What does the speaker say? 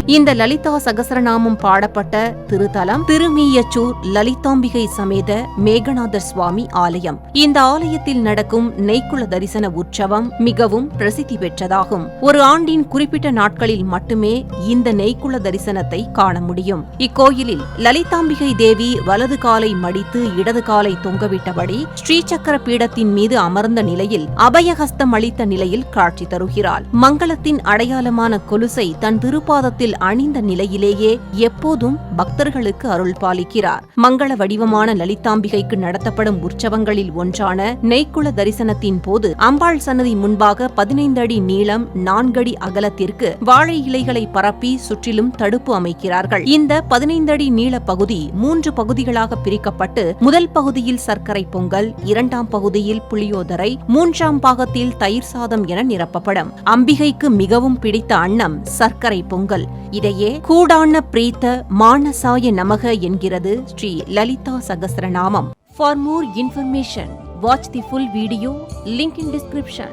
இந்த லலிதா சகசரநாமம் பாடப்பட்ட திருத்தலம் திருமீயச்சூர் லலிதாம்பிகை சமேத மேகநாதர் சுவாமி ஆலயம். இந்த ஆலயத்தில் நடக்கும் நெய்க்குள தரிசன உற்சவம் மிகவும் பிரசித்தி பெற்றதாகும். ஒரு ஆண்டின் குறிப்பிட்ட நாட்களில் மட்டுமே இந்த நெய்க்குள தரிசனத்தை காண முடியும். இக்கோயிலில் லலிதாம்பிகை தேவி வலது காலை மடித்து இடது காலை தொங்கவிட்டபடி ஸ்ரீசக்கர பீடத்தின் மீது அமர்ந்த நிலையில் அபயஹஸ்தம் அளித்த நிலையில் காட்சி தருகிறாள். மங்களத்தின் அடையாளமான கொலுசை தன் திருப்பாதத்தில் அணிந்த நிலையிலேயே எப்போதும் பக்தர்களுக்கு அருள் பாலிக்கிறார். மங்கள வடிவமான லலிதாம்பிகைக்கு நடத்தப்படும் உற்சவங்களில் ஒன்றான நெய்க்குள தரிசனத்தின் போது அம்பாள் சன்னதி முன்பாக 15 அடி நீளம் 4 அடி அகலத்திற்கு வாழை இலைகளை பரப்பி சுற்றிலும் தடுப்பு அமைக்கிறார்கள். இந்த 15 அடி நீள பகுதி 3 பகுதிகளாக பிரிக்கப்பட்டு முதல் பகுதியில் சர்க்கரை பொங்கல், 2ஆம் பகுதியில் புளியோதரை, 3ஆம் பாகத்தில் தயிர் சாதம் என நிரப்பப்படும். அம்பிகைக்கு மிகவும் பிடித்த அன்னம் சர்க்கரை பொங்கல். இதையே கூடான பிரீத்த மானசாய நமக என்கிறது Sri Lalitha Sahasranamam. For more information, watch the full video, link in description.